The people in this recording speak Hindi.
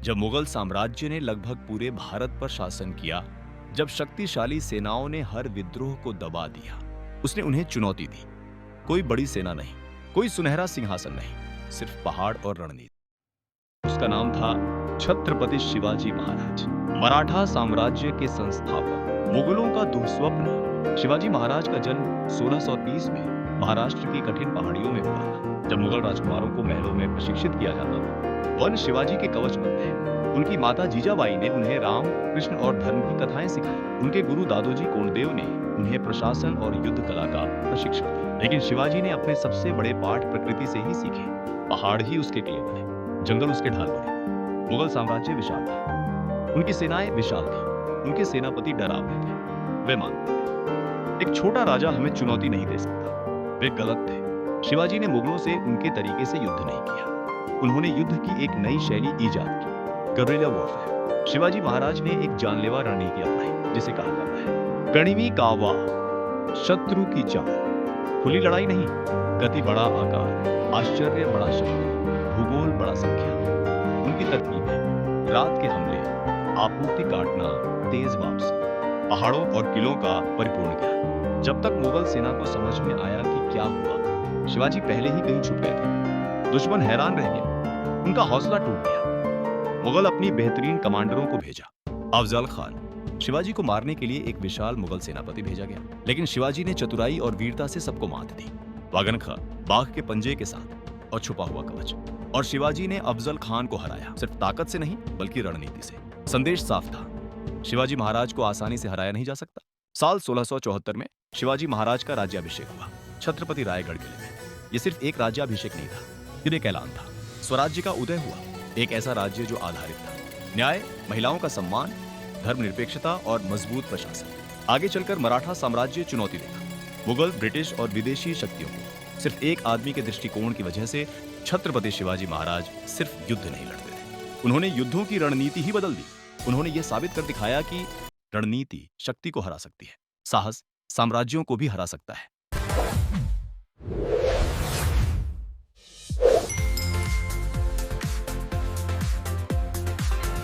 जब मुगल साम्राज्य ने लगभग पूरे भारत पर शासन किया, जब शक्तिशाली सेनाओं ने हर विद्रोह को दबा दिया, उसने उन्हें चुनौती दी। कोई बड़ी सेना नहीं, कोई सुनहरा सिंहासन नहीं, सिर्फ पहाड़ और रणनीति। उसका नाम था छत्रपति शिवाजी महाराज, मराठा साम्राज्य के संस्थापक, मुगलों का दुःस्वप्न। शिवाजी महाराज का जन्म 1630 में महाराष्ट्र की कठिन पहाड़ियों में हुआ था, जब मुगल राजकुमारों को महलों में प्रशिक्षित किया जाता था। वन शिवाजी के कवच बनते हैं। उनकी माता जीजाबाई ने उन्हें राम, कृष्ण और धर्म की कथाएं सिखाई। उनके गुरु दादोजी कोंडदेव ने उन्हें प्रशासन और युद्ध कला का प्रशिक्षण दिया। लेकिन शिवाजी ने अपने सबसे बड़े पाठ प्रकृति से ही सीखे। पहाड़ ही उसके किले बने, जंगल उसके ढाल बने। मुगल साम्राज्य विशाल था, उनकी सेनाएं विशाल थी, उनके सेनापति डरावने थे। वे मानते थे एक छोटा राजा हमें चुनौती नहीं दे सकता। वे गलत थे। शिवाजी ने मुगलों से उनके तरीके से युद्ध नहीं किया। उन्होंने युद्ध की एक नई शैली ईजाद की, गुर्रिल्ला वॉरफेयर। शिवाजी महाराज ने एक जानलेवा रणनीति अपनाई, जिसे कहा जाता है कणिवी कावा, शत्रु की चाल। खुली लड़ाई नहीं, गति बड़ा आकार, आश्चर्य बड़ा शक्ति, भूगोल बड़ा संख्या। उनकी तरकीब है रात के हमले, आपूर्ति काटना, तेज वापसी, पहाड़ों और किलों का परिपूर्ण ज्ञान। जब तक मुगल सेना को समझ में आया कि क्या हुआ, शिवाजी पहले ही कहीं छुप गए थे। दुश्मन हैरान रह गया, उनका हौसला टूट गया। मुगल अपनी बेहतरीन कमांडरों को भेजा। अफजल खान, शिवाजी को मारने के लिए एक विशाल मुगल सेनापति भेजा गया, लेकिन शिवाजी ने चतुराई और वीरता से सबको मात दी। वागन खां, बाघ के पंजे के साथ और छुपा हुआ कवच। और शिवाजी ने अफजल खान को हराया, सिर्फ ताकत से नहीं बल्कि रणनीति से। संदेश साफ था, शिवाजी महाराज को आसानी से हराया नहीं जा सकता। साल 1674 में शिवाजी महाराज का राज्याभिषेक हुआ, छत्रपति रायगढ़ किले में। यह सिर्फ एक राज्याभिषेक नहीं था, यह एक ऐलान था। स्वराज्य का उदय हुआ, एक ऐसा राज्य जो आधारित था न्याय, महिलाओं का सम्मान, धर्मनिरपेक्षता और मजबूत प्रशासन। आगे चलकर मराठा साम्राज्य चुनौती देगा। मुगल, ब्रिटिश और विदेशी शक्तियों को। सिर्फ एक आदमी के दृष्टिकोण की वजह से छत्रपति शिवाजी महाराज सिर्फ युद्ध नहीं लड़ते थे, उन्होंने युद्धों की रणनीति ही बदल दी। उन्होंने यह साबित कर दिखाया कि रणनीति शक्ति को हरा सकती है, साहस साम्राज्यों को भी हरा सकता है।